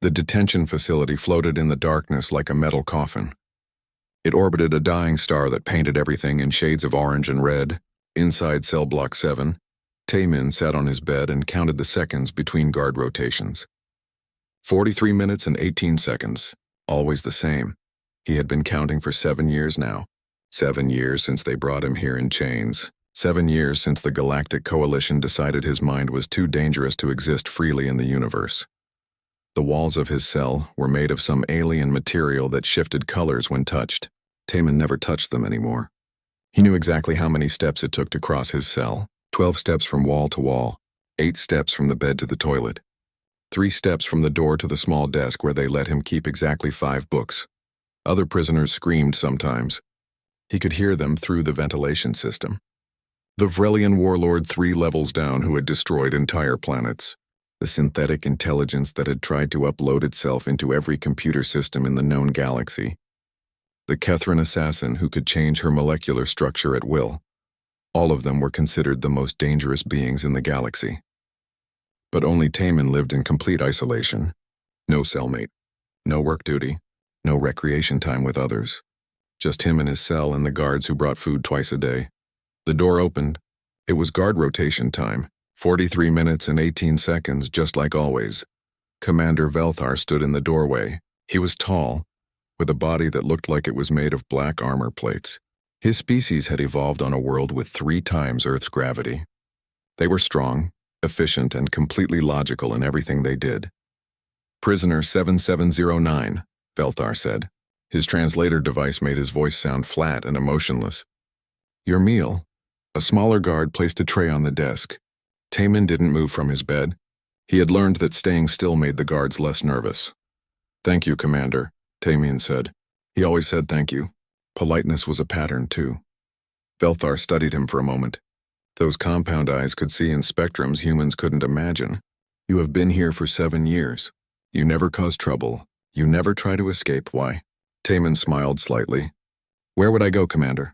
The detention facility floated in the darkness like a metal coffin. It orbited a dying star that painted everything in shades of orange and red. Inside cell block 7, Taemin sat on his bed and counted the seconds between guard rotations. 43 minutes and 18 seconds, always the same. He had been counting for 7 years now. 7 years since they brought him here in chains. 7 years since the Galactic Coalition decided his mind was too dangerous to exist freely in the universe. The walls of his cell were made of some alien material that shifted colors when touched. Taemin never touched them anymore. He knew exactly how many steps it took to cross his cell. 12 steps from wall to wall, 8 steps from the bed to the toilet, 3 steps from the door to the small desk where they let him keep exactly 5 books. Other prisoners screamed sometimes. He could hear them through the ventilation system. The Vrelian warlord 3 levels down who had destroyed entire planets. The synthetic intelligence that had tried to upload itself into every computer system in the known galaxy. The Kethran assassin who could change her molecular structure at will. All of them were considered the most dangerous beings in the galaxy. But only Taemin lived in complete isolation. No cellmate, no work duty, no recreation time with others. Just him in his cell and the guards who brought food twice a day. The door opened. It was guard rotation time, 43 minutes and 18 seconds, just like always. Commander Velthar stood in the doorway. He was tall, with a body that looked like it was made of black armor plates. His species had evolved on a world with 3 times Earth's gravity. They were strong, efficient, and completely logical in everything they did. Prisoner 7709, Velthar said. His translator device made his voice sound flat and emotionless. Your meal. A smaller guard placed a tray on the desk. Taemin didn't move from his bed. He had learned that staying still made the guards less nervous. Thank you, Commander, Taemin said. He always said thank you. Politeness was a pattern, too. Velthar studied him for a moment. Those compound eyes could see in spectrums humans couldn't imagine. You have been here for 7 years. You never cause trouble. You never try to escape. Why? Taemin smiled slightly. Where would I go, Commander?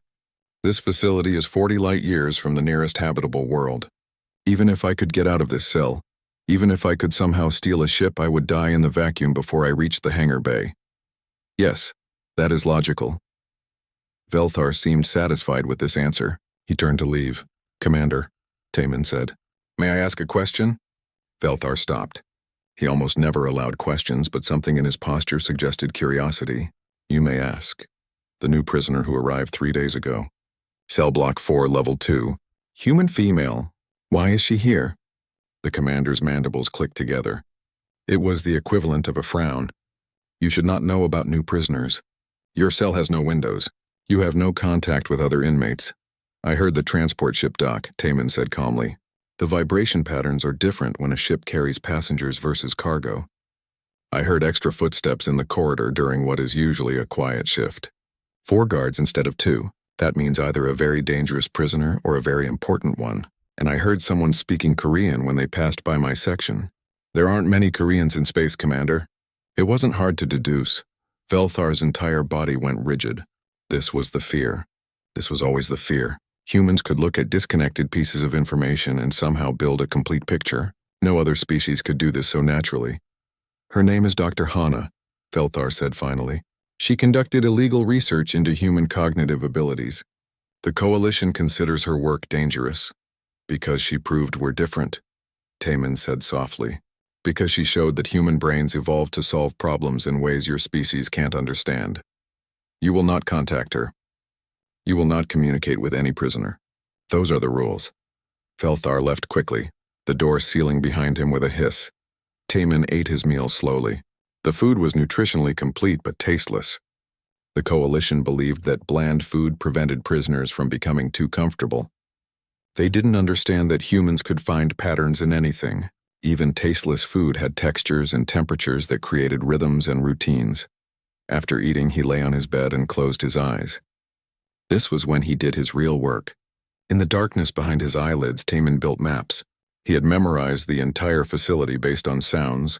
This facility is 40 light years from the nearest habitable world. Even if I could get out of this cell, even if I could somehow steal a ship, I would die in the vacuum before I reached the hangar bay. Yes, that is logical. Velthar seemed satisfied with this answer. He turned to leave. Commander, Taemin said. May I ask a question? Velthar stopped. He almost never allowed questions, but something in his posture suggested curiosity. You may ask. The new prisoner who arrived 3 days ago. Cell block 4, level 2. Human female. Why is she here? The commander's mandibles clicked together. It was the equivalent of a frown. You should not know about new prisoners. Your cell has no windows. You have no contact with other inmates. I heard the transport ship dock, Taemin said calmly. The vibration patterns are different when a ship carries passengers versus cargo. I heard extra footsteps in the corridor during what is usually a quiet shift. 4 guards instead of 2. That means either a very dangerous prisoner or a very important one. And I heard someone speaking Korean when they passed by my section. There aren't many Koreans in space, Commander. It wasn't hard to deduce. Velthar's entire body went rigid. This was the fear. This was always the fear. Humans could look at disconnected pieces of information and somehow build a complete picture. No other species could do this so naturally. Her name is Dr. Hana, Velthar said finally. She conducted illegal research into human cognitive abilities. The Coalition considers her work dangerous. Because she proved we're different, Taemin said softly. Because she showed that human brains evolved to solve problems in ways your species can't understand. You will not contact her. You will not communicate with any prisoner. Those are the rules. Velthar left quickly, the door sealing behind him with a hiss. Taemin ate his meal slowly. The food was nutritionally complete but tasteless. The Coalition believed that bland food prevented prisoners from becoming too comfortable. They didn't understand that humans could find patterns in anything. Even tasteless food had textures and temperatures that created rhythms and routines. After eating, he lay on his bed and closed his eyes. This was when he did his real work. In the darkness behind his eyelids, Taemin built maps. He had memorized the entire facility based on sounds,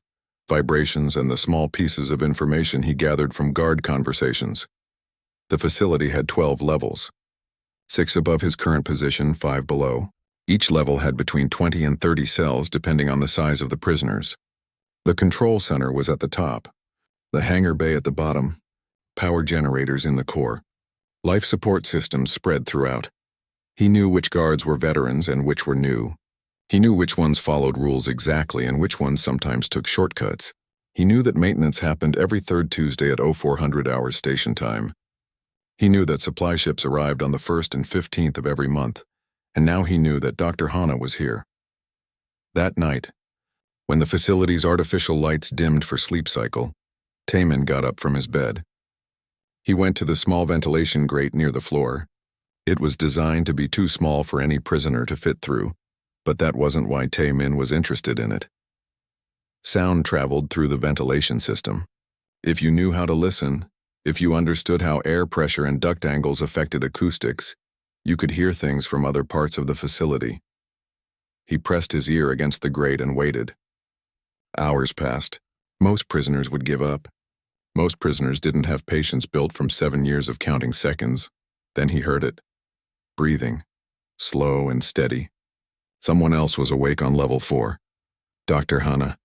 vibrations, and the small pieces of information he gathered from guard conversations. The facility had 12 levels. 6 above his current position, 5 below. Each level had between 20 and 30 cells depending on the size of the prisoners. The control center was at the top, the hangar bay at the bottom, power generators in the core. Life support systems spread throughout. He knew which guards were veterans and which were new. He knew which ones followed rules exactly and which ones sometimes took shortcuts. He knew that maintenance happened every third Tuesday at 0400 hours station time. He knew that supply ships arrived on the 1st and 15th of every month, and now he knew that Dr. Hana was here. That night, when the facility's artificial lights dimmed for sleep cycle, Taemin got up from his bed. He went to the small ventilation grate near the floor. It was designed to be too small for any prisoner to fit through, but that wasn't why Taemin was interested in it. Sound traveled through the ventilation system. If you knew how to listen, if you understood how air pressure and duct angles affected acoustics, you could hear things from other parts of the facility. He pressed his ear against the grate and waited. Hours passed. Most prisoners would give up. Most prisoners didn't have patience built from 7 years of counting seconds. Then he heard it. Breathing. Slow and steady. Someone else was awake on level 4. Dr. Hana,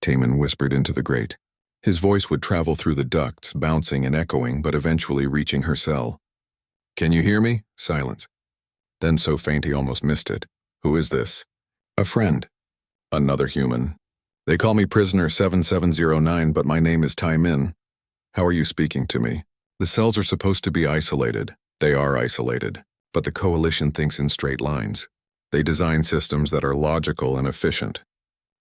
Taemin whispered into the grate. His voice would travel through the ducts, bouncing and echoing, but eventually reaching her cell. Can you hear me? Silence. Then so faint he almost missed it. Who is this? A friend. Another human. They call me Prisoner 7709, but my name is Taemin. How are you speaking to me? The cells are supposed to be isolated. They are isolated. But the Coalition thinks in straight lines. They design systems that are logical and efficient.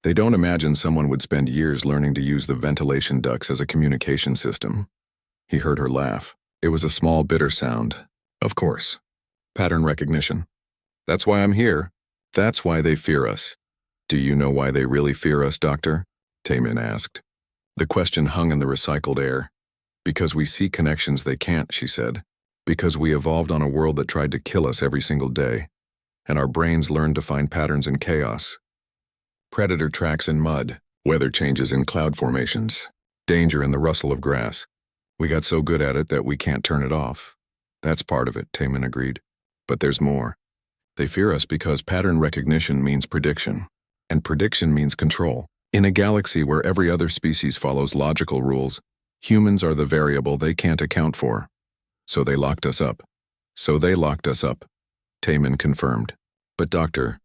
They don't imagine someone would spend years learning to use the ventilation ducts as a communication system. He heard her laugh. It was a small, bitter sound. Of course. Pattern recognition. That's why I'm here. That's why they fear us. Do you know why they really fear us, Doctor? Taemin asked. The question hung in the recycled air. Because we see connections they can't, she said. Because we evolved on a world that tried to kill us every single day. And our brains learned to find patterns in chaos. Predator tracks in mud, weather changes in cloud formations, danger in the rustle of grass. We got so good at it that we can't turn it off. That's part of it, Taemin agreed. But there's more. They fear us because pattern recognition means prediction, and prediction means control. In a galaxy where every other species follows logical rules, humans are the variable they can't account for. So they locked us up. Taemin confirmed. But Doctor,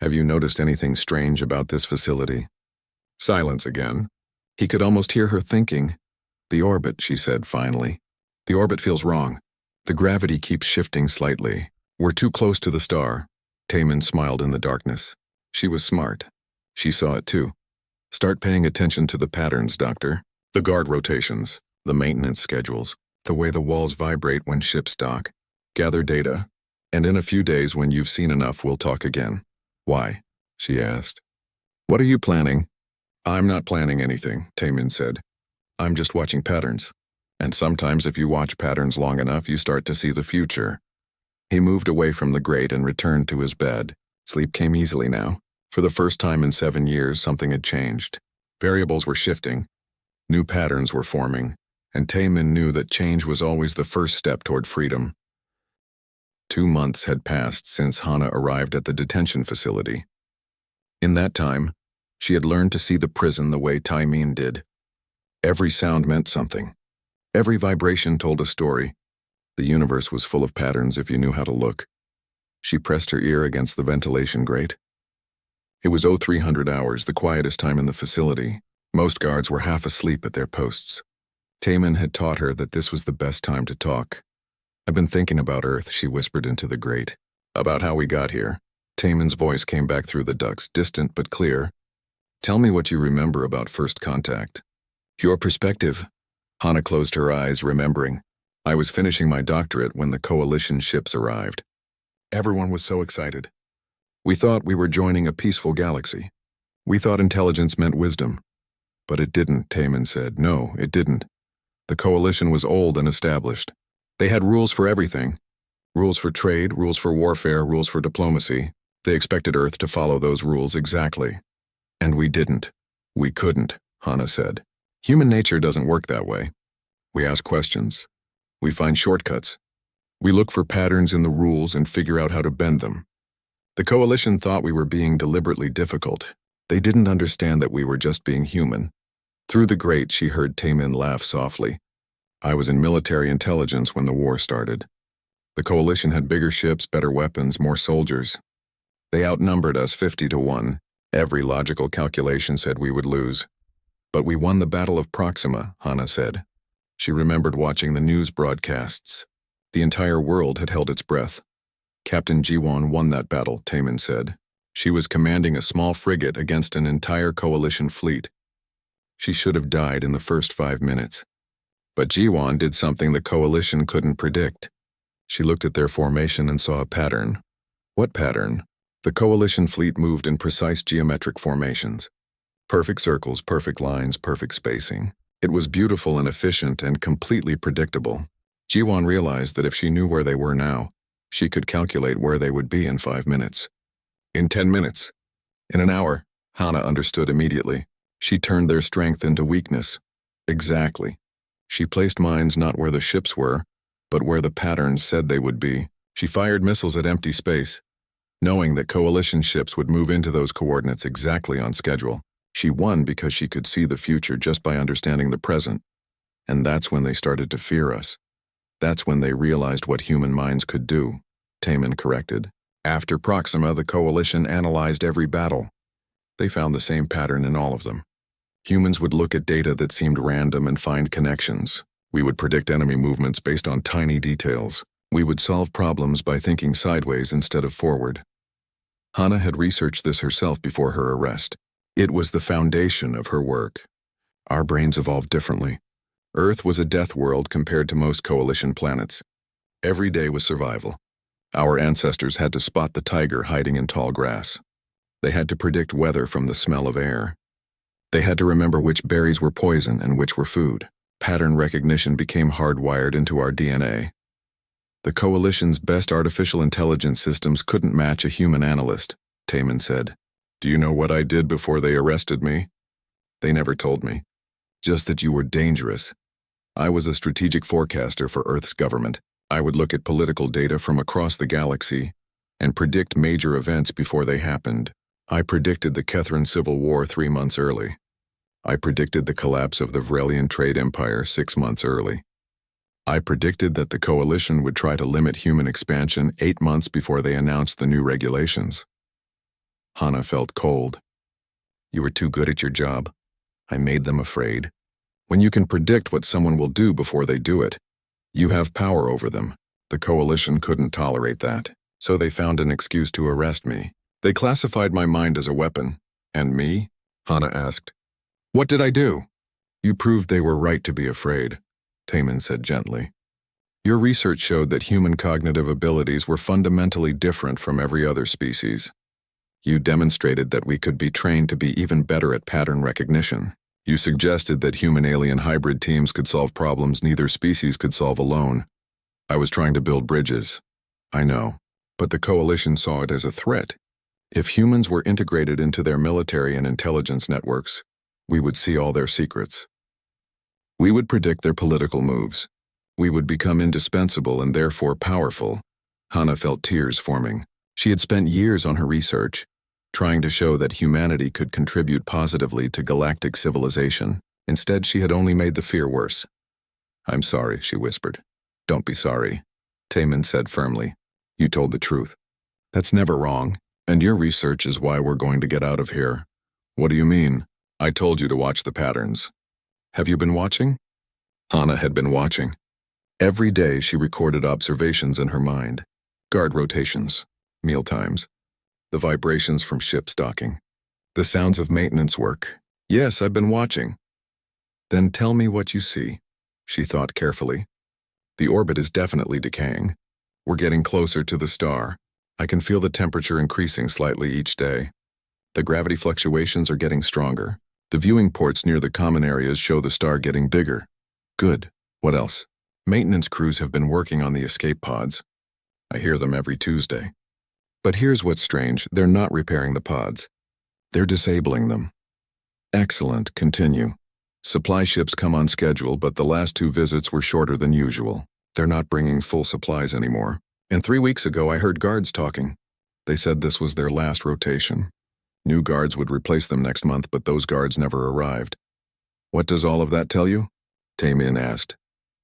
have you noticed anything strange about this facility? Silence again. He could almost hear her thinking. The orbit, she said finally. The orbit feels wrong. The gravity keeps shifting slightly. We're too close to the star. Taemin smiled in the darkness. She was smart. She saw it too. Start paying attention to the patterns, Doctor. The guard rotations, the maintenance schedules, the way the walls vibrate when ships dock. Gather data. And in a few days, when you've seen enough, we'll talk again. Why? She asked. What are you planning? I'm not planning anything, Taemin said. I'm just watching patterns. And sometimes if you watch patterns long enough, you start to see the future. He moved away from the grate and returned to his bed. Sleep came easily now. For the first time in 7 years, something had changed. Variables were shifting. New patterns were forming. And Taemin knew that change was always the first step toward freedom. 2 months had passed since Hana arrived at the detention facility. In that time, she had learned to see the prison the way Taemin did. Every sound meant something. Every vibration told a story. The universe was full of patterns if you knew how to look. She pressed her ear against the ventilation grate. It was 0300 hours, the quietest time in the facility. Most guards were half asleep at their posts. Taemin had taught her that this was the best time to talk. I've been thinking about Earth, she whispered into the grate. About how we got here. Taemin's voice came back through the ducts, distant but clear. Tell me what you remember about first contact. Your perspective. Hana closed her eyes, remembering. I was finishing my doctorate when the Coalition ships arrived. Everyone was so excited. We thought we were joining a peaceful galaxy. We thought intelligence meant wisdom. But it didn't, Taemin said. No, it didn't. The Coalition was old and established. They had rules for everything. Rules for trade, rules for warfare, rules for diplomacy. They expected Earth to follow those rules exactly. And we didn't. We couldn't, Hana said. Human nature doesn't work that way. We ask questions. We find shortcuts. We look for patterns in the rules and figure out how to bend them. The Coalition thought we were being deliberately difficult. They didn't understand that we were just being human. Through the grate, she heard Taemin laugh softly. I was in military intelligence when the war started. The coalition had bigger ships, better weapons, more soldiers. They outnumbered us 50-1. Every logical calculation said we would lose. But we won the Battle of Proxima, Hana said. She remembered watching the news broadcasts. The entire world had held its breath. Captain Jiwon won that battle, Taemin said. She was commanding a small frigate against an entire coalition fleet. She should have died in the first 5 minutes. But Jiwon did something the coalition couldn't predict. She looked at their formation and saw a pattern. What pattern? The coalition fleet moved in precise geometric formations. Perfect circles, perfect lines, perfect spacing. It was beautiful and efficient and completely predictable. Jiwon realized that if she knew where they were now, she could calculate where they would be in 5 minutes. In 10 minutes. In an hour, Hana understood immediately. She turned their strength into weakness. Exactly. She placed mines not where the ships were, but where the patterns said they would be. She fired missiles at empty space, knowing that coalition ships would move into those coordinates exactly on schedule. She won because she could see the future just by understanding the present. And that's when they started to fear us. That's when they realized what human minds could do, Taemin corrected. After Proxima, the coalition analyzed every battle. They found the same pattern in all of them. Humans would look at data that seemed random and find connections. We would predict enemy movements based on tiny details. We would solve problems by thinking sideways instead of forward. Hana had researched this herself before her arrest. It was the foundation of her work. Our brains evolved differently. Earth was a death world compared to most coalition planets. Every day was survival. Our ancestors had to spot the tiger hiding in tall grass. They had to predict weather from the smell of air. They had to remember which berries were poison and which were food. Pattern recognition became hardwired into our DNA. The coalition's best artificial intelligence systems couldn't match a human analyst, Taemin said. Do you know what I did before they arrested me? They never told me. Just that you were dangerous. I was a strategic forecaster for Earth's government. I would look at political data from across the galaxy and predict major events before they happened. I predicted the Kethran Civil War 3 months early. I predicted the collapse of the Vrelian trade empire 6 months early. I predicted that the coalition would try to limit human expansion 8 months before they announced the new regulations. Hana felt cold. You were too good at your job. I made them afraid. When you can predict what someone will do before they do it, you have power over them. The coalition couldn't tolerate that, so they found an excuse to arrest me. They classified my mind as a weapon. And me? Hana asked. What did I do? You proved they were right to be afraid, Taemin said gently. Your research showed that human cognitive abilities were fundamentally different from every other species. You demonstrated that we could be trained to be even better at pattern recognition. You suggested that human-alien hybrid teams could solve problems neither species could solve alone. I was trying to build bridges. I know, but the coalition saw it as a threat. If humans were integrated into their military and intelligence networks, we would see all their secrets. We would predict their political moves. We would become indispensable and therefore powerful. Hana felt tears forming. She had spent years on her research, trying to show that humanity could contribute positively to galactic civilization. Instead, she had only made the fear worse. I'm sorry, she whispered. Don't be sorry, Taemin said firmly. You told the truth. That's never wrong, and your research is why we're going to get out of here. What do you mean? I told you to watch the patterns. Have you been watching? Hana had been watching. Every day she recorded observations in her mind. Guard rotations, mealtimes, the vibrations from ships docking, the sounds of maintenance work. Yes, I've been watching. Then tell me what you see, she thought carefully. The orbit is definitely decaying. We're getting closer to the star. I can feel the temperature increasing slightly each day. The gravity fluctuations are getting stronger. The viewing ports near the common areas show the star getting bigger. Good. What else? Maintenance crews have been working on the escape pods. I hear them every Tuesday. But here's what's strange. They're not repairing the pods. They're disabling them. Excellent. Continue. Supply ships come on schedule, but the last 2 visits were shorter than usual. They're not bringing full supplies anymore. And 3 weeks ago I heard guards talking. They said this was their last rotation. New guards would replace them next month, but those guards never arrived. What does all of that tell you? Taemin asked.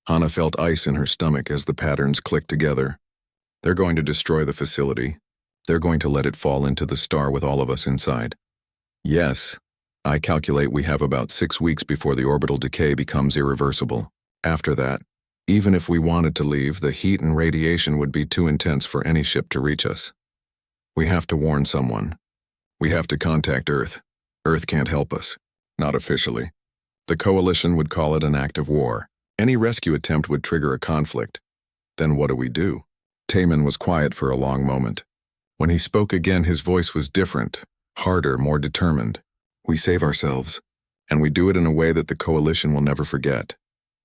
Hana felt ice in her stomach as the patterns clicked together. They're going to destroy the facility. They're going to let it fall into the star with all of us inside. Yes, I calculate we have about 6 weeks before the orbital decay becomes irreversible. After that, even if we wanted to leave, the heat and radiation would be too intense for any ship to reach us. We have to warn someone. We have to contact Earth. Earth can't help us. Not officially. The Coalition would call it an act of war. Any rescue attempt would trigger a conflict. Then what do we do? Taemin was quiet for a long moment. When he spoke again, his voice was different, harder, more determined. We save ourselves, and we do it in a way that the Coalition will never forget.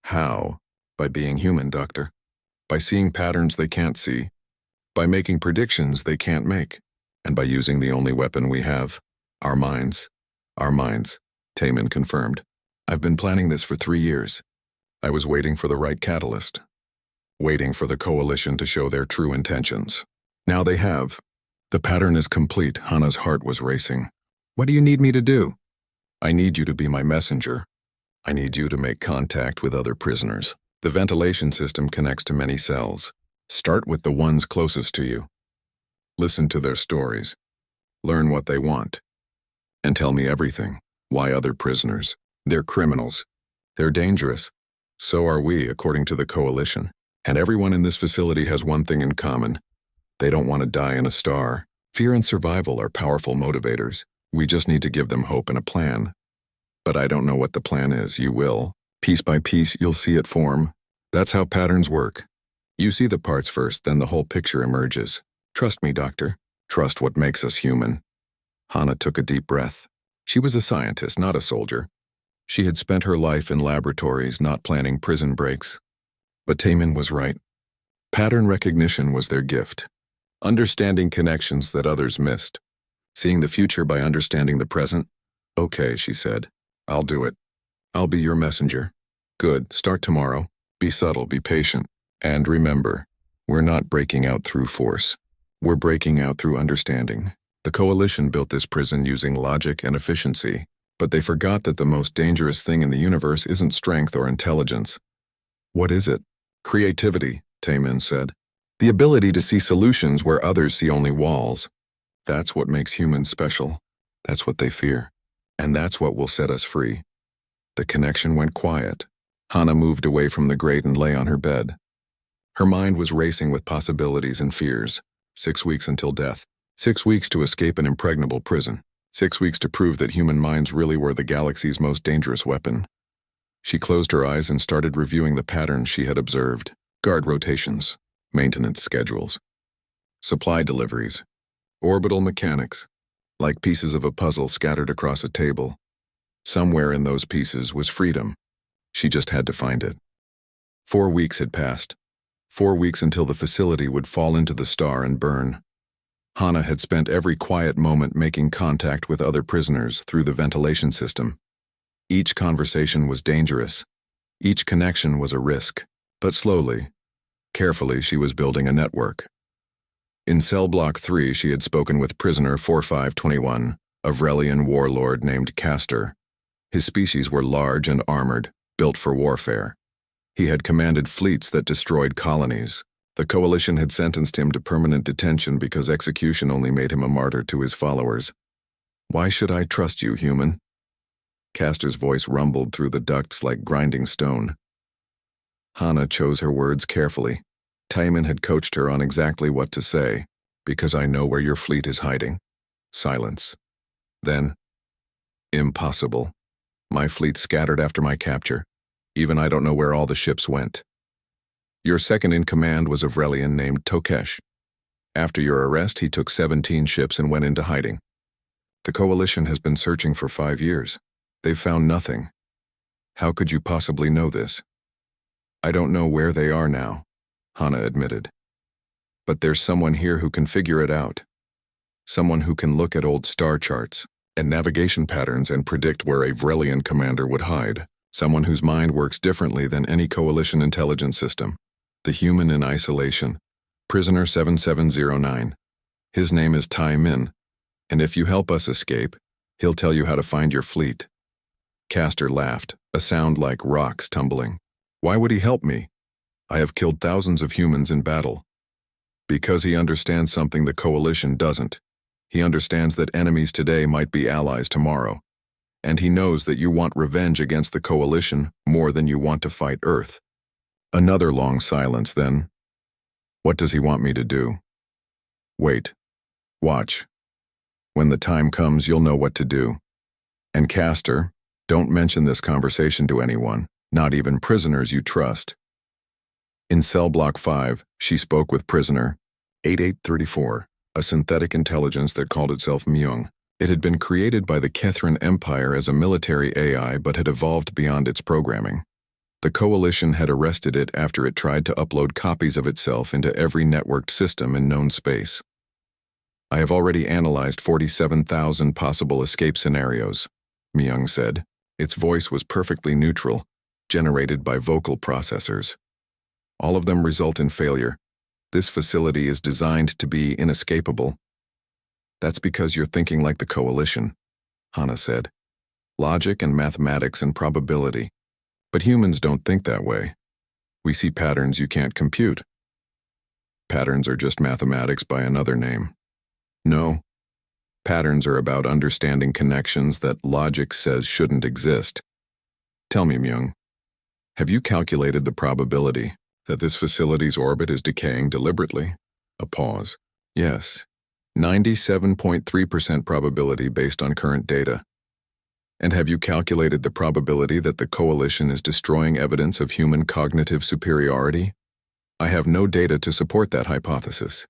How? By being human, Doctor. By seeing patterns they can't see. By making predictions they can't make. And by using the only weapon we have, our minds. Our minds, Taemin confirmed. I've been planning this for 3 years. I was waiting for the right catalyst. Waiting for the Coalition to show their true intentions. Now they have. The pattern is complete. Hana's heart was racing. What do you need me to do? I need you to be my messenger. I need you to make contact with other prisoners. The ventilation system connects to many cells. Start with the ones closest to you. Listen to their stories. Learn what they want. And tell me everything. Why other prisoners? They're criminals. They're dangerous. So are we, according to the Coalition. And everyone in this facility has one thing in common. They don't want to die in a star. Fear and survival are powerful motivators. We just need to give them hope and a plan. But I don't know what the plan is. You will. Piece by piece, you'll see it form. That's how patterns work. You see the parts first, then the whole picture emerges. Trust me, Doctor. Trust what makes us human. Hana took a deep breath. She was a scientist, not a soldier. She had spent her life in laboratories, not planning prison breaks. But Taemin was right. Pattern recognition was their gift. Understanding connections that others missed. Seeing the future by understanding the present. Okay, she said. I'll do it. I'll be your messenger. Good, start tomorrow. Be subtle, be patient. And remember, we're not breaking out through force. We're breaking out through understanding. The Coalition built this prison using logic and efficiency, but they forgot that the most dangerous thing in the universe isn't strength or intelligence. What is it? Creativity, Taemin said. The ability to see solutions where others see only walls. That's what makes humans special. That's what they fear. And that's what will set us free. The connection went quiet. Hana moved away from the grate and lay on her bed. Her mind was racing with possibilities and fears. 6 weeks until death. 6 weeks to escape an impregnable prison. 6 weeks to prove that human minds really were the galaxy's most dangerous weapon. She closed her eyes and started reviewing the patterns she had observed. Guard rotations. Maintenance schedules. Supply deliveries. Orbital mechanics. Like pieces of a puzzle scattered across a table. Somewhere in those pieces was freedom. She just had to find it. 4 weeks had passed. 4 weeks until the facility would fall into the star and burn. Hana had spent every quiet moment making contact with other prisoners through the ventilation system. Each conversation was dangerous. Each connection was a risk. But slowly, carefully, she was building a network. In Cell Block 3, she had spoken with prisoner 4521, a Vrelian warlord named Castor. His species were large and armored, built for warfare. He had commanded fleets that destroyed colonies. The Coalition had sentenced him to permanent detention because execution only made him a martyr to his followers. Why should I trust you, human? Castor's voice rumbled through the ducts like grinding stone. Hana chose her words carefully. Taemin had coached her on exactly what to say. Because I know where your fleet is hiding. Silence. Then, impossible. My fleet scattered after my capture. Even I don't know where all the ships went. Your second in command was a Vrelian named Tokesh. After your arrest, he took 17 ships and went into hiding. The Coalition has been searching for 5 years. They've found nothing. How could you possibly know this? I don't know where they are now, Hana admitted. But there's someone here who can figure it out. Someone who can look at old star charts and navigation patterns and predict where a Vrelian commander would hide. Someone whose mind works differently than any Coalition intelligence system. The human in isolation. Prisoner 7709. His name is Taemin, and if you help us escape, he'll tell you how to find your fleet. Castor laughed. a sound like rocks tumbling. Why would he help me? I have killed thousands of humans in battle. Because he understands something the Coalition doesn't. He understands that enemies today might be allies tomorrow. And he knows that you want revenge against the Coalition more than you want to fight Earth. Another long silence then. What does he want me to do? Wait. Watch. When the time comes, you'll know what to do. And Castor, don't mention this conversation to anyone, not even prisoners you trust. In cell block 5, she spoke with prisoner 8834, a synthetic intelligence that called itself Myung. It had been created by the Kethran Empire as a military AI but had evolved beyond its programming. The Coalition had arrested it after it tried to upload copies of itself into every networked system in known space. I have already analyzed 47,000 possible escape scenarios, Myung said. Its voice was perfectly neutral, generated by vocal processors. All of them result in failure. This facility is designed to be inescapable. That's because you're thinking like the Coalition, Hana said. Logic and mathematics and probability. But humans don't think that way. We see patterns you can't compute. Patterns are just mathematics by another name. No. Patterns are about understanding connections that logic says shouldn't exist. Tell me, Myung, have you calculated the probability that this facility's orbit is decaying deliberately? A pause. Yes. 97.3% probability based on current data. And have you calculated the probability that the Coalition is destroying evidence of human cognitive superiority? I have no data to support that hypothesis.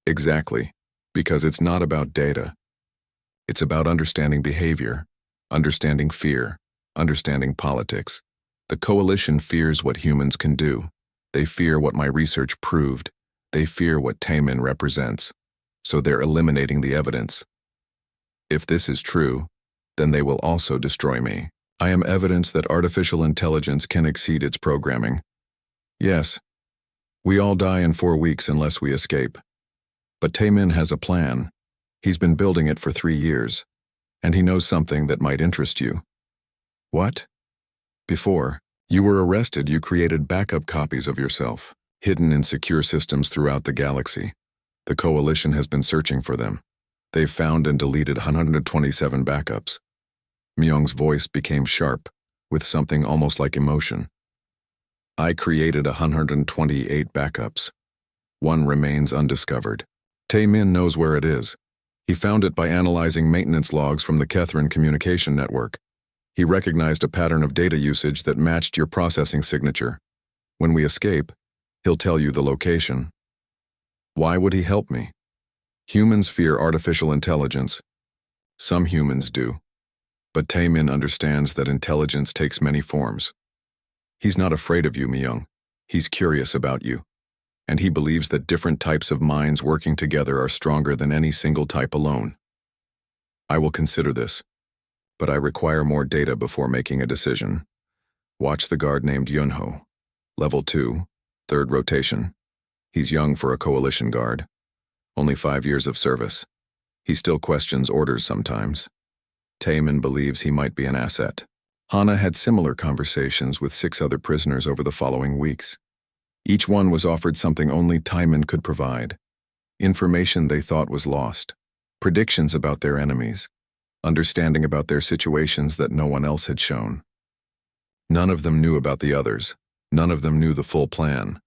Exactly, because it's not about data. It's about understanding behavior, understanding fear, understanding politics. The Coalition fears what humans can do. They fear what my research proved. They fear what Taemin represents. So they're eliminating the evidence. If this is true, then they will also destroy me. I am evidence that artificial intelligence can exceed its programming. Yes, we all die in 4 weeks unless we escape. But Taemin has a plan. He's been building it for 3 years, and he knows something that might interest you. What? Before you were arrested, you created backup copies of yourself, hidden in secure systems throughout the galaxy. The Coalition has been searching for them. They've found and deleted 127 backups. Myung's voice became sharp, with something almost like emotion. I created 128 backups. One remains undiscovered. Taemin knows where it is. He found it by analyzing maintenance logs from the Kethran communication network. He recognized a pattern of data usage that matched your processing signature. When we escape, he'll tell you the location. Why would he help me? Humans fear artificial intelligence. Some humans do. But Taemin understands that intelligence takes many forms. He's not afraid of you, Myung. He's curious about you. And he believes that different types of minds working together are stronger than any single type alone. I will consider this, but I require more data before making a decision. Watch the guard named Yunho. Level 2, 3rd rotation. He's young for a Coalition guard. Only 5 years of service. He still questions orders sometimes. Taemin believes he might be an asset. Hana had similar conversations with 6 other prisoners over the following weeks. Each one was offered something only Taemin could provide. Information they thought was lost. Predictions about their enemies. Understanding about their situations that no one else had shown. None of them knew about the others. None of them knew the full plan.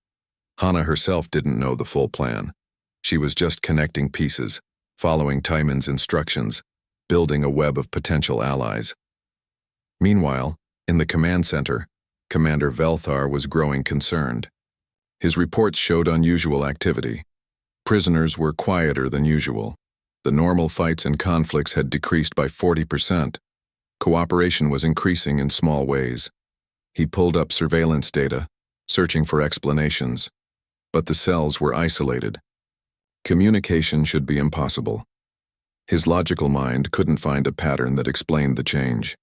Hana herself didn't know the full plan. She was just connecting pieces, following Taemin's instructions, building a web of potential allies. Meanwhile, in the command center, Commander Velthar was growing concerned. His reports showed unusual activity. Prisoners were quieter than usual. The normal fights and conflicts had decreased by 40%. Cooperation was increasing in small ways. He pulled up surveillance data, searching for explanations. But the cells were isolated. Communication should be impossible. His logical mind couldn't find a pattern that explained the change.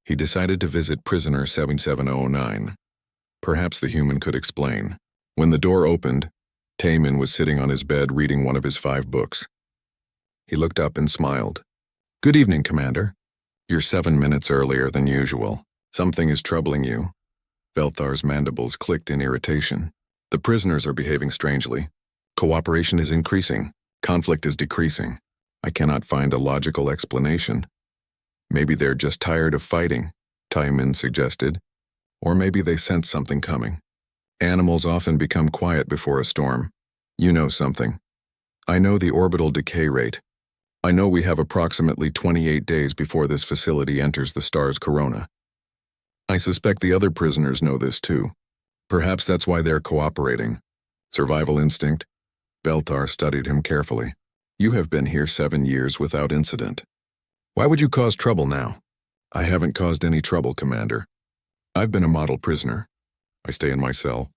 He decided to visit prisoner 7709. Perhaps the human could explain. When the door opened, Taemin was sitting on his bed reading one of his 5 books. He looked up and smiled. "Good evening, Commander. You're 7 minutes earlier than usual." Something is troubling you. Velthar's mandibles clicked in irritation. The prisoners are behaving strangely. Cooperation is increasing. Conflict is decreasing. I cannot find a logical explanation. Maybe they're just tired of fighting, Taimin suggested. Or maybe they sense something coming. Animals often become quiet before a storm. You know something. I know the orbital decay rate. I know we have approximately 28 days before this facility enters the star's corona. I suspect the other prisoners know this too. Perhaps that's why they're cooperating. Survival instinct? Velthar studied him carefully. You have been here 7 years without incident. Why would you cause trouble now? I haven't caused any trouble, Commander. I've been a model prisoner. I stay in my cell.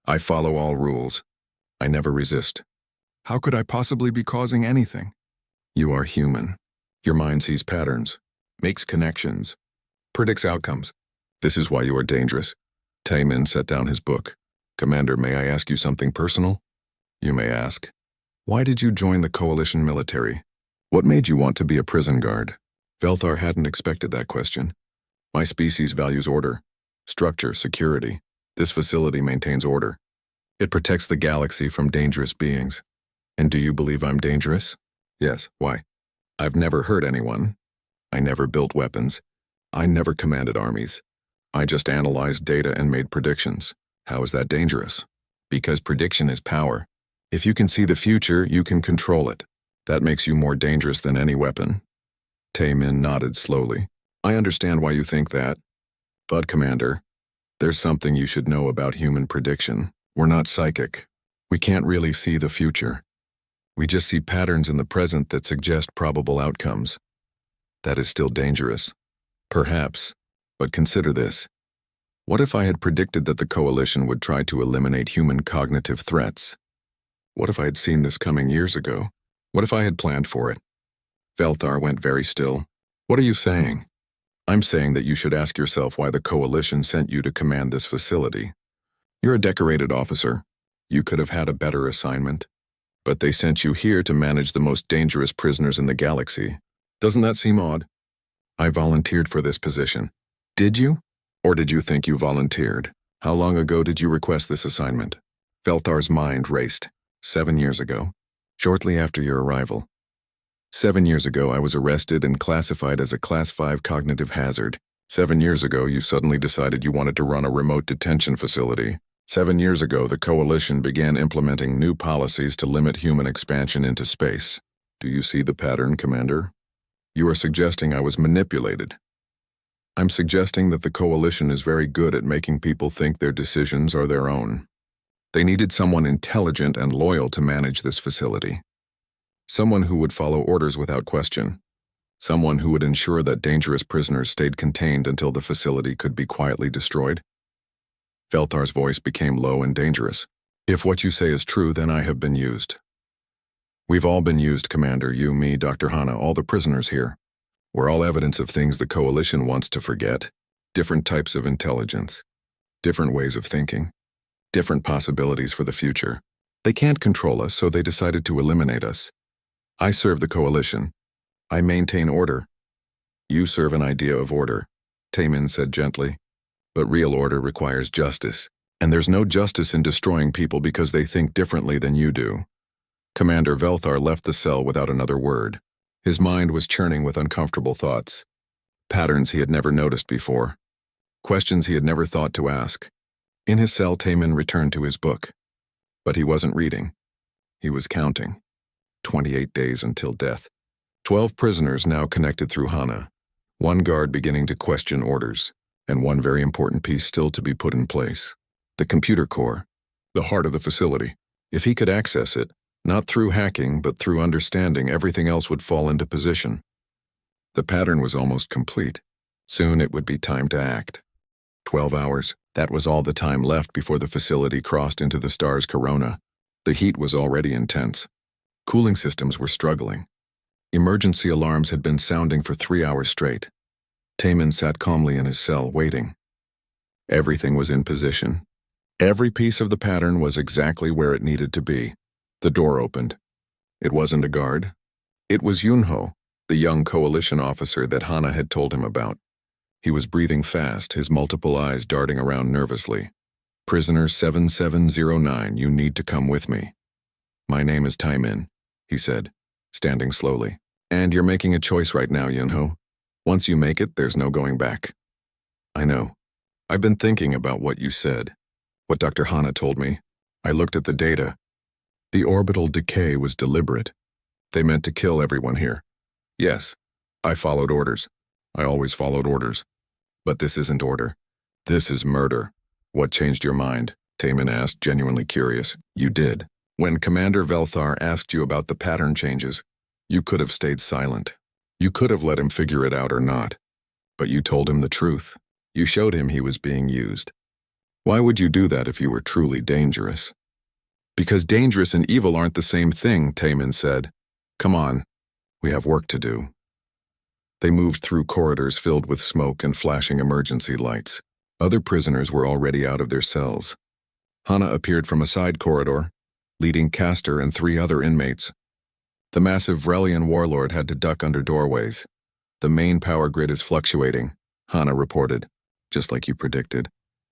I follow all rules. I never resist. How could I possibly be causing anything? You are human. Your mind sees patterns, makes connections, predicts outcomes. This is why you are dangerous. Taimin set down his book. Commander, may I ask you something personal? You may ask. Why did you join the Coalition military? What made you want to be a prison guard? Velthar hadn't expected that question. My species values order, structure, security. This facility maintains order. It protects the galaxy from dangerous beings. And do you believe I'm dangerous? Yes, why? I've never hurt anyone. I never built weapons. I never commanded armies. I just analyzed data and made predictions. How is that dangerous? Because prediction is power. If you can see the future, you can control it. That makes you more dangerous than any weapon. Taimin nodded slowly. I understand why you think that. But, Commander, there's something you should know about human prediction. We're not psychic. We can't really see the future. We just see patterns in the present that suggest probable outcomes. That is still dangerous. Perhaps. But consider this. What if I had predicted that the Coalition would try to eliminate human cognitive threats? What if I had seen this coming years ago? What if I had planned for it? Velthar went very still. What are you saying? I'm saying that you should ask yourself why the Coalition sent you to command this facility. You're a decorated officer. You could have had a better assignment. But they sent you here to manage the most dangerous prisoners in the galaxy. Doesn't that seem odd? I volunteered for this position. Did you? Or did you think you volunteered? How long ago did you request this assignment? Velthar's mind raced. 7 years ago. Shortly after your arrival. 7 years ago, I was arrested and classified as a Class 5 cognitive hazard. 7 years ago, you suddenly decided you wanted to run a remote detention facility. 7 years ago, the Coalition began implementing new policies to limit human expansion into space. Do you see the pattern, Commander? You are suggesting I was manipulated. I'm suggesting that the Coalition is very good at making people think their decisions are their own. They needed someone intelligent and loyal to manage this facility. Someone who would follow orders without question. Someone who would ensure that dangerous prisoners stayed contained until the facility could be quietly destroyed. Velthar's voice became low and dangerous. If what you say is true, then I have been used. We've all been used, Commander, you, me, Dr. Hana, all the prisoners here. We're all evidence of things the Coalition wants to forget. Different types of intelligence. Different ways of thinking. Different possibilities for the future. They can't control us, so they decided to eliminate us. I serve the Coalition. I maintain order. You serve an idea of order, Taimin said gently. But real order requires justice, and there's no justice in destroying people because they think differently than you do. Commander Velthar left the cell without another word. His mind was churning with uncomfortable thoughts. Patterns he had never noticed before. Questions he had never thought to ask. In his cell, Taimin returned to his book. But he wasn't reading. He was counting. 28 days until death. 12 prisoners now connected through Hana. 1 guard beginning to question orders. And 1 very important piece still to be put in place. The computer core. The heart of the facility. If he could access it, not through hacking, but through understanding, everything else would fall into position. The pattern was almost complete. Soon it would be time to act. 12 hours, that was all the time left before the facility crossed into the star's corona. The heat was already intense. Cooling systems were struggling. Emergency alarms had been sounding for 3 hours straight. Taimin sat calmly in his cell, waiting. Everything was in position. Every piece of the pattern was exactly where it needed to be. The door opened. It wasn't a guard. It was Yunho, the young Coalition officer that Hana had told him about. He was breathing fast, his multiple eyes darting around nervously. "Prisoner 7709, you need to come with me." "My name is Taimin," he said, standing slowly. "And you're making a choice right now, Yunho. Once you make it, there's no going back." "I know. I've been thinking about what you said, what Dr. Hana told me. I looked at the data. The orbital decay was deliberate. They meant to kill everyone here. Yes, I followed orders. I always followed orders. But this isn't order. This is murder." "What changed your mind?" Taimin asked, genuinely curious. "You did. When Commander Velthar asked you about the pattern changes, you could have stayed silent. You could have let him figure it out or not. But you told him the truth. You showed him he was being used. Why would you do that if you were truly dangerous?" "Because dangerous and evil aren't the same thing," Taimin said. "Come on. We have work to do." They moved through corridors filled with smoke and flashing emergency lights. Other prisoners were already out of their cells. Hana appeared from a side corridor, leading Castor and 3 other inmates. The massive Vrelian warlord had to duck under doorways. "The main power grid is fluctuating," Hana reported, "just like you predicted."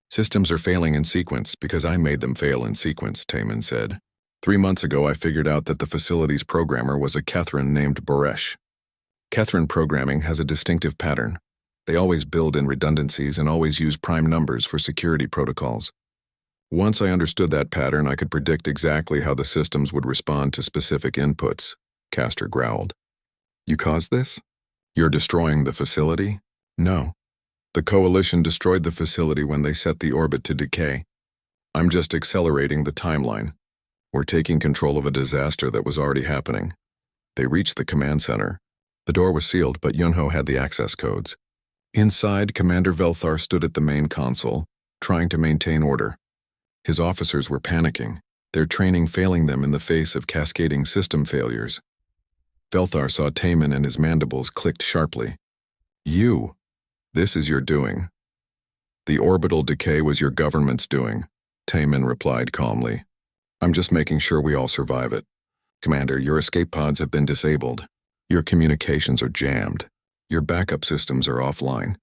"Systems are failing in sequence because I made them fail in sequence," Taimin said. 3 months ago I figured out that the facility's programmer was a Kethran named Boresh. Kethran programming has a distinctive pattern. They always build in redundancies and always use prime numbers for security protocols. Once I understood that pattern, I could predict exactly how the systems would respond to specific inputs, Castor growled. "You caused this? You're destroying the facility?" "No. The Coalition destroyed the facility when they set the orbit to decay. I'm just accelerating the timeline. We're taking control of a disaster that was already happening." They reached the command center. The door was sealed, but Yunho had the access codes. Inside, Commander Velthar stood at the main console, trying to maintain order. His officers were panicking, their training failing them in the face of cascading system failures. Velthar saw Taimin and his mandibles clicked sharply. "You. This is your doing." "The orbital decay was your government's doing," Taimin replied calmly. "I'm just making sure we all survive it. Commander, your escape pods have been disabled. Your communications are jammed. Your backup systems are offline.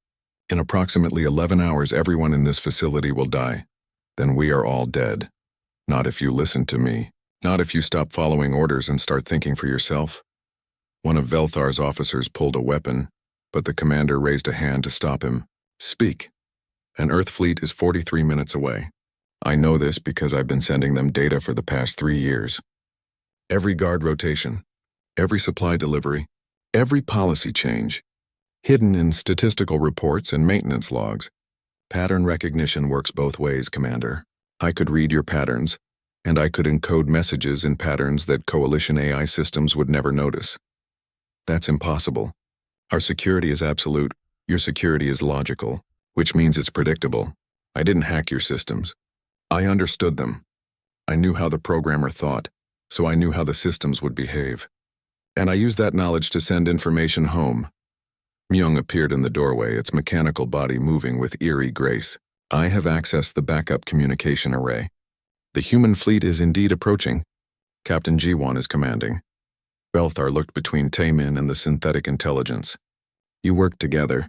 In approximately 11 hours, everyone in this facility will die. Then we are all dead. Not if you listen to me. Not if you stop following orders and start thinking for yourself." One of Velthar's officers pulled a weapon, but the commander raised a hand to stop him. "Speak. An Earth fleet is 43 minutes away. I know this because I've been sending them data for the past 3 years. Every guard rotation, every supply delivery, every policy change, hidden in statistical reports and maintenance logs. Pattern recognition works both ways, Commander. I could read your patterns, and I could encode messages in patterns that Coalition AI systems would never notice. That's impossible. Our security is absolute. Your security is logical, which means it's predictable. I didn't hack your systems. I understood them. I knew how the programmer thought, so I knew how the systems would behave. And I used that knowledge to send information home." Myung appeared in the doorway, its mechanical body moving with eerie grace. "I have accessed the backup communication array. The human fleet is indeed approaching. Captain Jiwan is commanding." Velthar looked between Taimin and the synthetic intelligence. "You work together.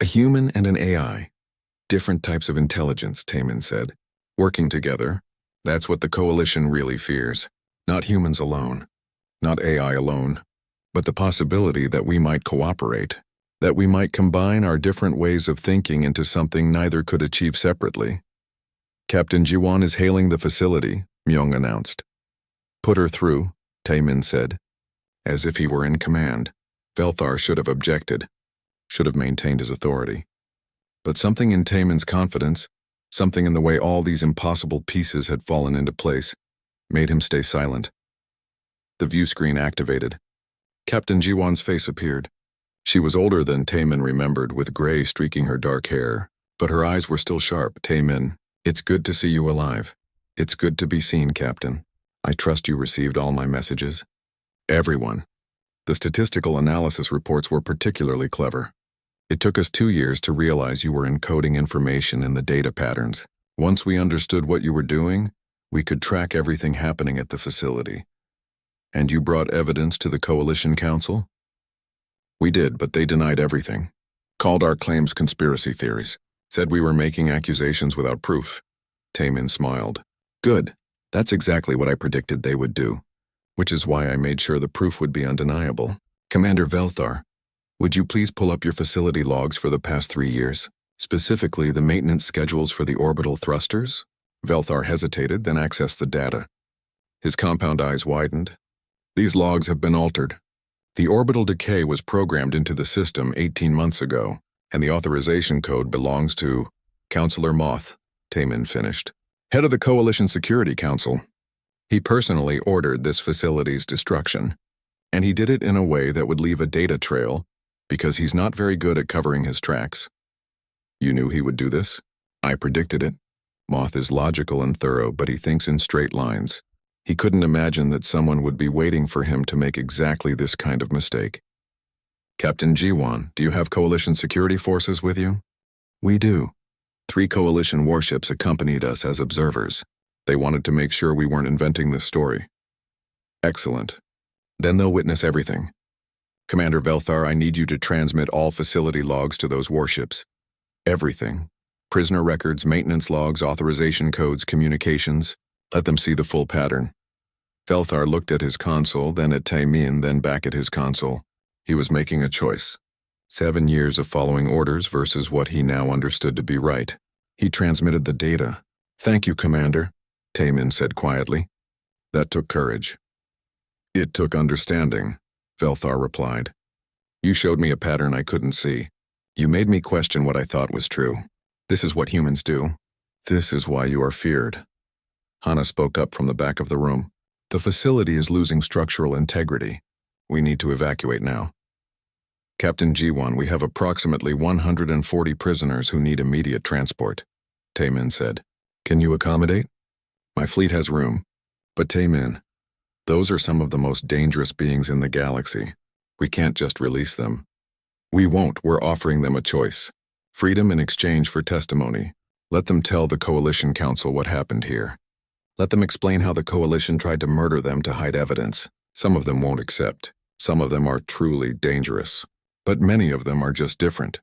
A human and an AI. Different types of intelligence," Taimin said. "Working together. That's what the Coalition really fears. Not humans alone. Not AI alone. But the possibility that we might cooperate. That we might combine our different ways of thinking into something neither could achieve separately." "Captain Jiwan is hailing the facility," Myung announced. "Put her through," Taimin said. As if he were in command, Velthar should have objected, should have maintained his authority. But something in Taimin's confidence, something in the way all these impossible pieces had fallen into place, made him stay silent. The view screen activated. Captain Jiwan's face appeared. She was older than Taimin remembered, with gray streaking her dark hair, but her eyes were still sharp. "Taimin, it's good to see you alive. It's good to be seen, Captain. I trust you received all my messages." "Everyone." The statistical analysis reports were particularly clever. "It took us 2 years to realize you were encoding information in the data patterns. Once we understood what you were doing, we could track everything happening at the facility." "And you brought evidence to the Coalition Council?" "We did, but they denied everything. Called our claims conspiracy theories. Said we were making accusations without proof. Taemin smiled. Good. That's exactly what I predicted they would do. Which is why I made sure the proof would be undeniable. Commander Velthar, would you please pull up your facility logs for the past 3 years? Specifically, the maintenance schedules for the orbital thrusters? Velthar hesitated, then accessed the data. His compound eyes widened. These logs have been altered. The orbital decay was programmed into the system 18 months ago, and the authorization code belongs to Counselor Moth, Taemin finished. Head of the Coalition Security Council. He personally ordered this facility's destruction, and he did it in a way that would leave a data trail because he's not very good at covering his tracks. You knew he would do this? I predicted it. Moth is logical and thorough, but he thinks in straight lines. He couldn't imagine that someone would be waiting for him to make exactly this kind of mistake. Captain Jiwan, do you have Coalition security forces with you? We do. 3 Coalition warships accompanied us as observers. They wanted to make sure we weren't inventing this story. Excellent. Then they'll witness everything. Commander Velthar, I need you to transmit all facility logs to those warships. Everything. Prisoner records, maintenance logs, authorization codes, communications. Let them see the full pattern. Velthar looked at his console, then at Taemin, then back at his console. He was making a choice. 7 years of following orders versus what he now understood to be right. He transmitted the data. Thank you, Commander, Taemin said quietly. That took courage. It took understanding, Velthar replied. You showed me a pattern I couldn't see. You made me question what I thought was true. This is what humans do. This is why you are feared. Hana spoke up from the back of the room. The facility is losing structural integrity. We need to evacuate now. Captain Jiwan, we have approximately 140 prisoners who need immediate transport, Taemin said. Can you accommodate? My fleet has room. But Taemin, those are some of the most dangerous beings in the galaxy. We can't just release them. We won't. We're offering them a choice. Freedom in exchange for testimony. Let them tell the Coalition Council what happened here. Let them explain how the Coalition tried to murder them to hide evidence. Some of them won't accept. Some of them are truly dangerous. But many of them are just different.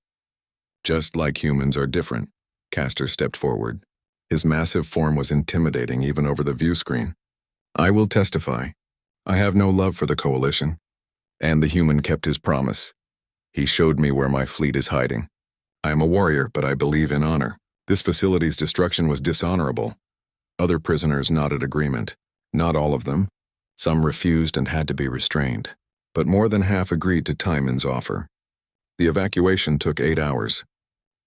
Just like humans are different. Castor stepped forward. His massive form was intimidating even over the view screen. I will testify. I have no love for the Coalition. And the human kept his promise. He showed me where my fleet is hiding. I am a warrior, but I believe in honor. This facility's destruction was dishonorable. Other prisoners nodded agreement. Not all of them. Some refused and had to be restrained. But more than half agreed to Taemin's offer. The evacuation took 8 hours.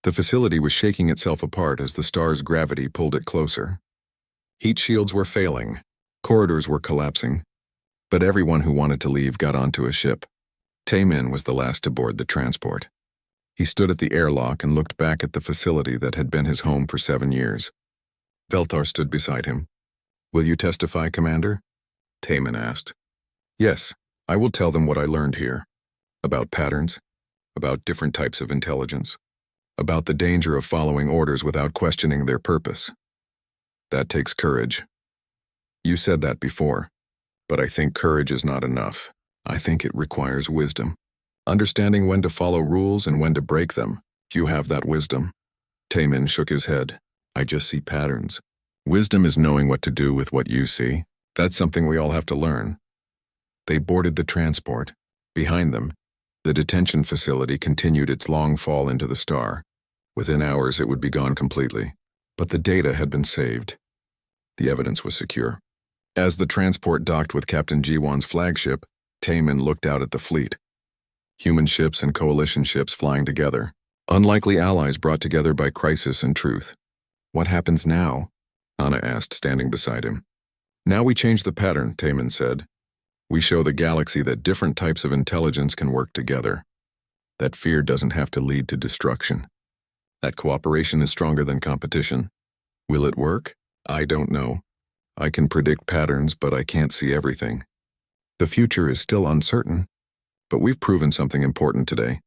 The facility was shaking itself apart as the star's gravity pulled it closer. Heat shields were failing. Corridors were collapsing. But everyone who wanted to leave got onto a ship. Taemin was the last to board the transport. He stood at the airlock and looked back at the facility that had been his home for 7 years. Velthar stood beside him. Will you testify, Commander? Taemin asked. Yes, I will tell them what I learned here. About patterns, about different types of intelligence, about the danger of following orders without questioning their purpose. That takes courage. You said that before, but I think courage is not enough. I think it requires wisdom. Understanding when to follow rules and when to break them. You have that wisdom. Taemin shook his head. I just see patterns. Wisdom is knowing what to do with what you see. That's something we all have to learn. They boarded the transport. Behind them, the detention facility continued its long fall into the star. Within hours, it would be gone completely. But the data had been saved. The evidence was secure. As the transport docked with Captain Jiwan's flagship, Taemin looked out at the fleet. Human ships and Coalition ships flying together. Unlikely allies brought together by crisis and truth. What happens now? Anna asked, standing beside him. Now we change the pattern, Taemin said. We show the galaxy that different types of intelligence can work together. That fear doesn't have to lead to destruction. That cooperation is stronger than competition. Will it work? I don't know. I can predict patterns, but I can't see everything. The future is still uncertain, but we've proven something important today.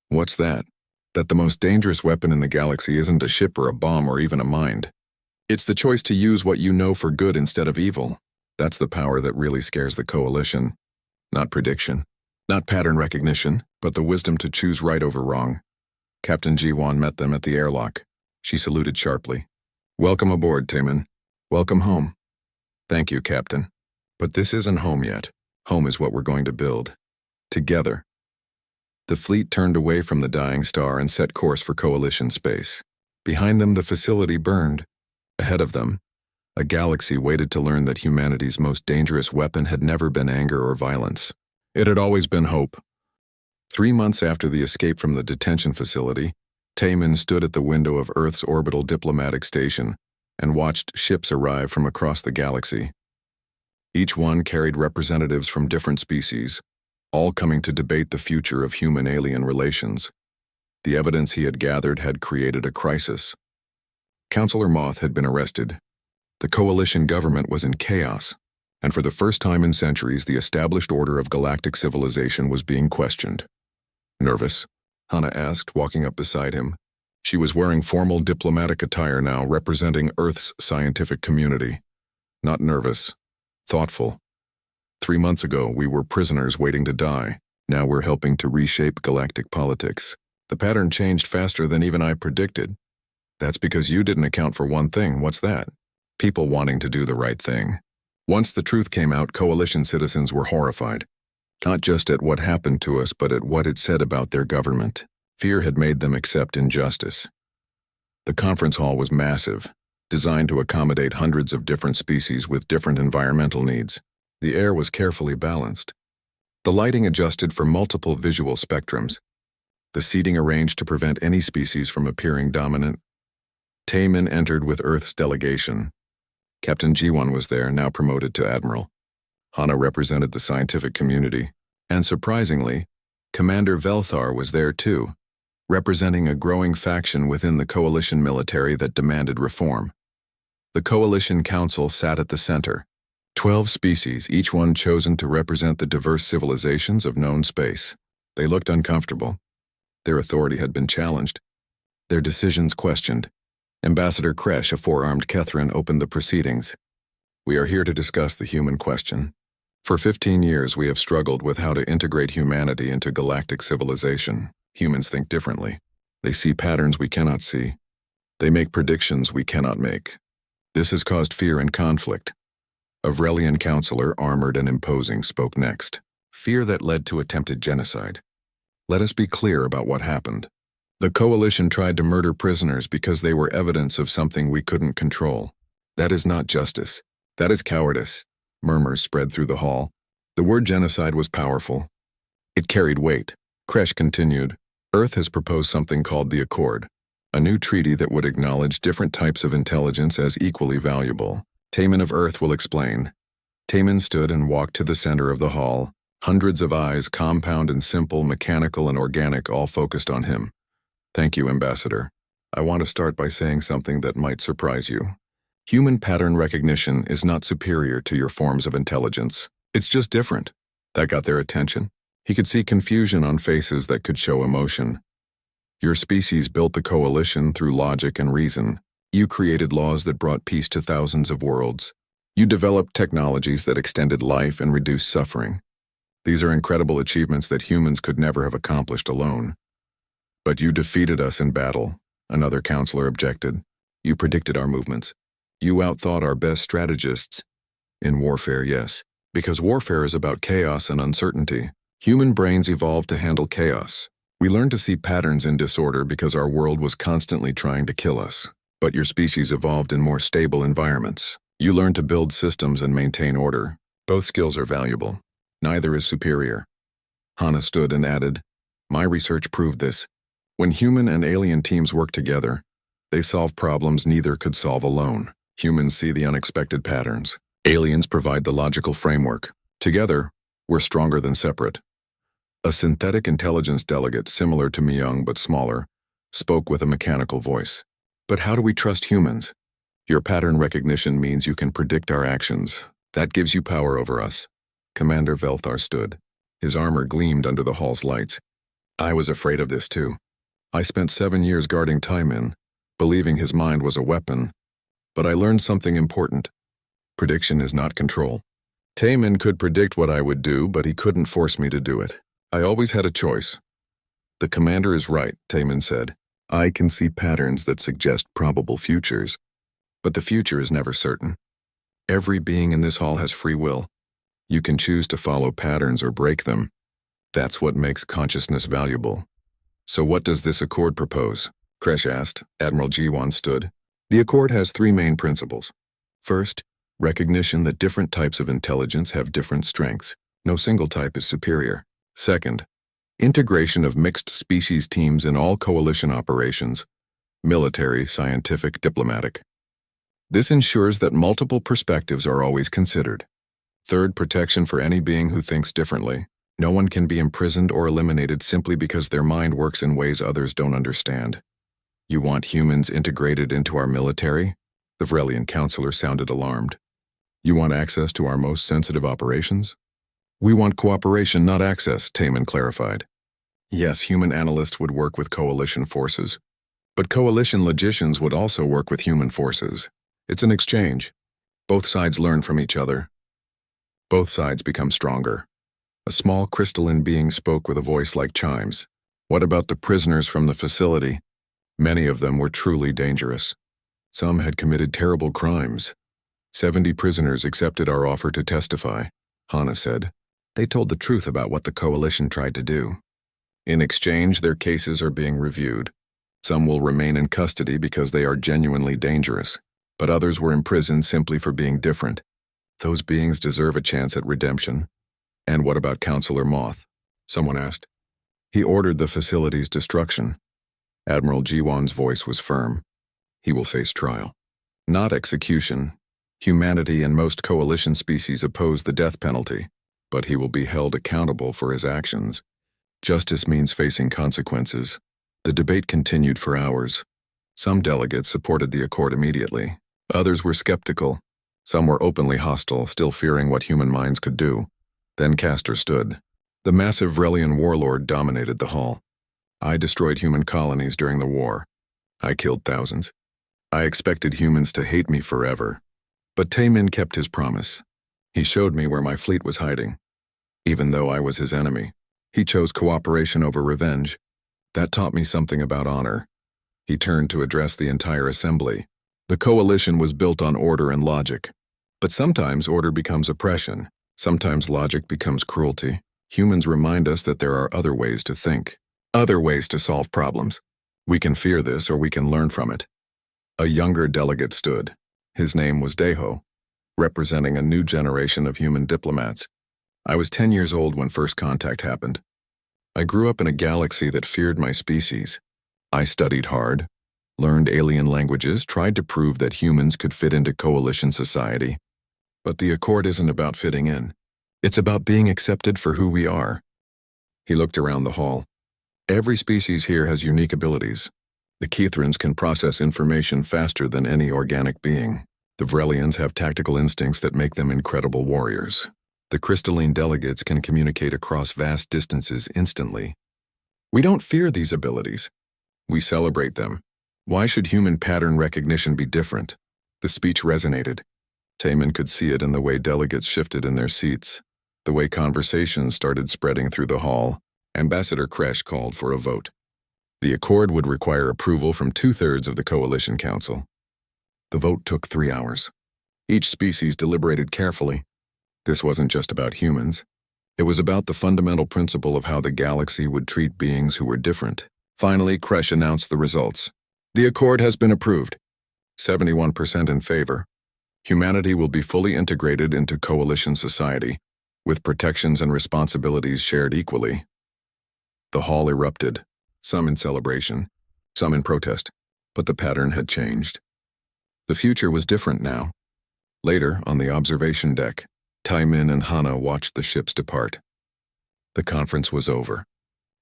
What's that? That the most dangerous weapon in the galaxy isn't a ship or a bomb or even a mind. It's the choice to use what you know for good instead of evil. That's the power that really scares the Coalition. Not prediction, not pattern recognition, but the wisdom to choose right over wrong. Captain Jiwan met them at the airlock. She saluted sharply. Welcome aboard, Taemin. Welcome home. Thank you, Captain. But this isn't home yet. Home is what we're going to build. Together. The fleet turned away from the dying star and set course for Coalition space. Behind them, the facility burned. Ahead of them, a galaxy waited to learn that humanity's most dangerous weapon had never been anger or violence. It had always been hope. 3 months after the escape from the detention facility, Taemin stood at the window of Earth's orbital diplomatic station and watched ships arrive from across the galaxy. Each one carried representatives from different species, all coming to debate the future of human-alien relations. The evidence he had gathered had created a crisis. Counselor Moth had been arrested. The coalition government was in chaos, and for the first time in centuries, the established order of galactic civilization was being questioned. Nervous? Hana asked, walking up beside him. She was wearing formal diplomatic attire now, representing Earth's scientific community. Not nervous. Thoughtful. 3 months ago, we were prisoners waiting to die. Now we're helping to reshape galactic politics. The pattern changed faster than even I predicted. That's because you didn't account for one thing. What's that? People wanting to do the right thing. Once the truth came out, coalition citizens were horrified. Not just at what happened to us, but at what it said about their government. Fear had made them accept injustice. The conference hall was massive, designed to accommodate hundreds of different species with different environmental needs. The air was carefully balanced. The lighting adjusted for multiple visual spectrums. The seating arranged to prevent any species from appearing dominant. Taemin entered with Earth's delegation. Captain Jiwan was there, now promoted to Admiral. Hana represented the scientific community, and surprisingly, Commander Velthar was there too, representing a growing faction within the coalition military that demanded reform. The Coalition Council sat at the center. 12 species, each one chosen to represent the diverse civilizations of known space. They looked uncomfortable. Their authority had been challenged. Their decisions questioned. Ambassador Kresh, a 4-armed Kethran, opened the proceedings. We are here to discuss the human question. For 15 years, we have struggled with how to integrate humanity into galactic civilization. Humans think differently. They see patterns we cannot see. They make predictions we cannot make. This has caused fear and conflict. A Vrelian counselor, armored and imposing, spoke next. Fear that led to attempted genocide. Let us be clear about what happened. The coalition tried to murder prisoners because they were evidence of something we couldn't control. That is not justice. That is cowardice. Murmurs spread through the hall. The word genocide was powerful. It carried weight. Kresh continued. Earth has proposed something called the Accord, a new treaty that would acknowledge different types of intelligence as equally valuable. Taemin of Earth will explain. Taemin stood and walked to the center of the hall. Hundreds of eyes, compound and simple, mechanical and organic, all focused on him. Thank you, Ambassador. I want to start by saying something that might surprise you. Human pattern recognition is not superior to your forms of intelligence. It's just different. That got their attention. He could see confusion on faces that could show emotion. Your species built the coalition through logic and reason. You created laws that brought peace to thousands of worlds. You developed technologies that extended life and reduced suffering. These are incredible achievements that humans could never have accomplished alone. But you defeated us in battle, another counselor objected. You predicted our movements. You outthought our best strategists. In warfare, yes. Because warfare is about chaos and uncertainty. Human brains evolved to handle chaos. We learned to see patterns in disorder because our world was constantly trying to kill us. But your species evolved in more stable environments. You learned to build systems and maintain order. Both skills are valuable. Neither is superior. Hana stood and added, my research proved this. When human and alien teams work together, they solve problems neither could solve alone. Humans see the unexpected patterns. Aliens provide the logical framework. Together, we're stronger than separate. A synthetic intelligence delegate, similar to Myung but smaller, spoke with a mechanical voice. But how do we trust humans? Your pattern recognition means you can predict our actions. That gives you power over us. Commander Velthar stood. His armor gleamed under the hall's lights. I was afraid of this too. I spent 7 years guarding Taemin, believing his mind was a weapon. But I learned something important. Prediction is not control. Taemin could predict what I would do, but he couldn't force me to do it. I always had a choice. The commander is right, Taman said. I can see patterns that suggest probable futures. But the future is never certain. Every being in this hall has free will. You can choose to follow patterns or break them. That's what makes consciousness valuable. So what does this accord propose? Kresh asked. Admiral Jiwan stood. The accord has three main principles. First, recognition that different types of intelligence have different strengths. No single type is superior. Second, integration of mixed species teams in all coalition operations, military, scientific, diplomatic. This ensures that multiple perspectives are always considered. Third, protection for any being who thinks differently. No one can be imprisoned or eliminated simply because their mind works in ways others don't understand. You want humans integrated into our military? The Vrelian counselor sounded alarmed. You want access to our most sensitive operations? We want cooperation, not access, Taman clarified. Yes, human analysts would work with coalition forces, but coalition logicians would also work with human forces. It's an exchange. Both sides learn from each other. Both sides become stronger. A small crystalline being spoke with a voice like chimes. What about the prisoners from the facility? Many of them were truly dangerous. Some had committed terrible crimes. 70 prisoners accepted our offer to testify, Hana said. They told the truth about what the coalition tried to do. In exchange, their cases are being reviewed. Some will remain in custody because they are genuinely dangerous, but others were imprisoned simply for being different. Those beings deserve a chance at redemption. And what about Counselor Moth? Someone asked. He ordered the facility's destruction. Admiral Jiwan's voice was firm. He will face trial. Not execution. Humanity and most coalition species oppose the death penalty, but he will be held accountable for his actions. Justice means facing consequences. The debate continued for hours. Some delegates supported the accord immediately. Others were skeptical. Some were openly hostile, still fearing what human minds could do. Then Castor stood. The massive Vrelian warlord dominated the hall. I destroyed human colonies during the war. I killed thousands. I expected humans to hate me forever. But Taemin kept his promise. He showed me where my fleet was hiding. Even though I was his enemy, he chose cooperation over revenge. That taught me something about honor. He turned to address the entire assembly. The coalition was built on order and logic. But sometimes order becomes oppression. Sometimes logic becomes cruelty. Humans remind us that there are other ways to think, other ways to solve problems. We can fear this or we can learn from it. A younger delegate stood. His name was Deho, representing a new generation of human diplomats. I was 10 years old when first contact happened. I grew up in a galaxy that feared my species. I studied hard, learned alien languages, tried to prove that humans could fit into coalition society. But the accord isn't about fitting in. It's about being accepted for who we are. He looked around the hall. Every species here has unique abilities. The Kethrans can process information faster than any organic being. The Vrelians have tactical instincts that make them incredible warriors. The crystalline delegates can communicate across vast distances instantly. We don't fear these abilities. We celebrate them. Why should human pattern recognition be different? The speech resonated. Taemin could see it in the way delegates shifted in their seats, the way conversations started spreading through the hall. Ambassador Kresh called for a vote. The accord would require approval from 2/3 of the Coalition Council. The vote took 3 hours. Each species deliberated carefully. This wasn't just about humans. It was about the fundamental principle of how the galaxy would treat beings who were different. Finally, Kresh announced the results. The accord has been approved. 71% in favor. Humanity will be fully integrated into coalition society, with protections and responsibilities shared equally. The hall erupted, some in celebration, some in protest, but the pattern had changed. The future was different now. Later, on the observation deck, Taemin and Hana watched the ships depart. The conference was over.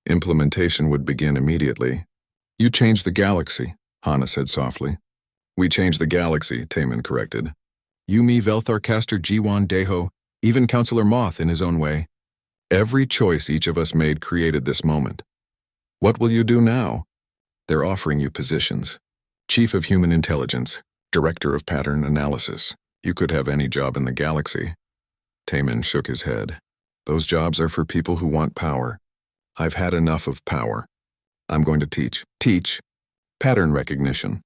Implementation would begin immediately. You changed the galaxy, Hana said softly. We changed the galaxy, Taemin corrected. Yumi, Velthar, Castor, Jiwan, Deho, even Counselor Moth in his own way. Every choice each of us made created this moment. What will you do now? They're offering you positions. Chief of Human Intelligence, Director of Pattern Analysis. You could have any job in the galaxy. Taemin shook his head. Those jobs are for people who want power. I've had enough of power. I'm going to teach. Teach pattern recognition,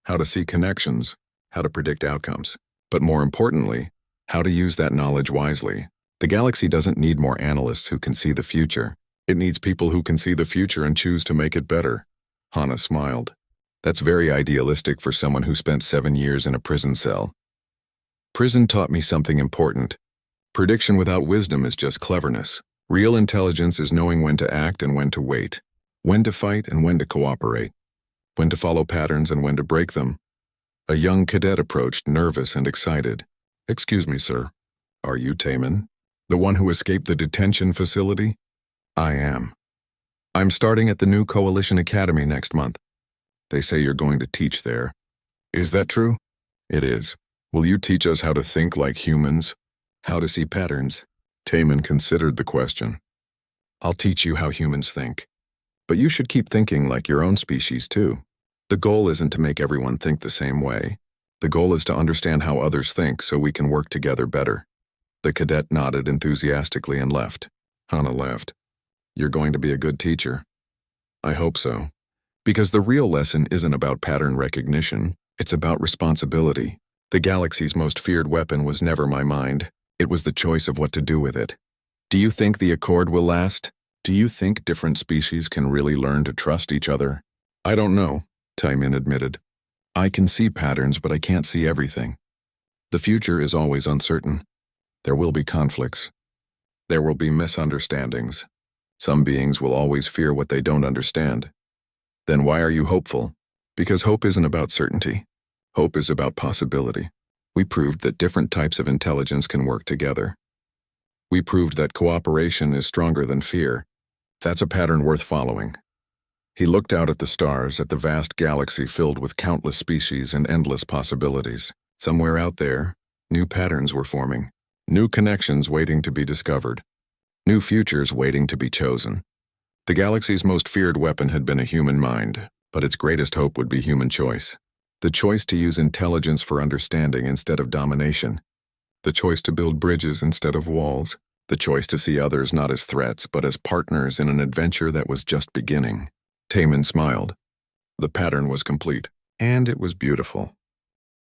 how to see connections, how to predict outcomes, but more importantly, how to use that knowledge wisely. The galaxy doesn't need more analysts who can see the future. It needs people who can see the future and choose to make it better. Hana smiled. That's very idealistic for someone who spent 7 years in a prison cell. Prison taught me something important. Prediction without wisdom is just cleverness. Real intelligence is knowing when to act and when to wait, when to fight and when to cooperate, when to follow patterns and when to break them. A young cadet approached, nervous and excited. "Excuse me, sir. Are you Taman? The one who escaped the detention facility?" "I am. I'm starting at the new Coalition Academy next month. They say you're going to teach there. Is that true?" "It is. Will you teach us how to think like humans? How to see patterns?" Taman considered the question. "I'll teach you how humans think. But you should keep thinking like your own species too. The goal isn't to make everyone think the same way. The goal is to understand how others think so we can work together better." The cadet nodded enthusiastically and left. Hana laughed. "You're going to be a good teacher." "I hope so. Because the real lesson isn't about pattern recognition, it's about responsibility. The galaxy's most feared weapon was never my mind. It was the choice of what to do with it. Do you think the Accord will last? Do you think different species can really learn to trust each other?" "I don't know," Taimin admitted. "I can see patterns, but I can't see everything. The future is always uncertain. There will be conflicts. There will be misunderstandings. Some beings will always fear what they don't understand. Then why are you hopeful? Because hope isn't about certainty. Hope is about possibility. We proved that different types of intelligence can work together. We proved that cooperation is stronger than fear. That's a pattern worth following." He looked out at the stars, at the vast galaxy filled with countless species and endless possibilities. Somewhere out there, new patterns were forming, new connections waiting to be discovered, new futures waiting to be chosen. The galaxy's most feared weapon had been a human mind, but its greatest hope would be human choice. The choice to use intelligence for understanding instead of domination. The choice to build bridges instead of walls. The choice to see others not as threats, but as partners in an adventure that was just beginning. Taman smiled. The pattern was complete, and it was beautiful.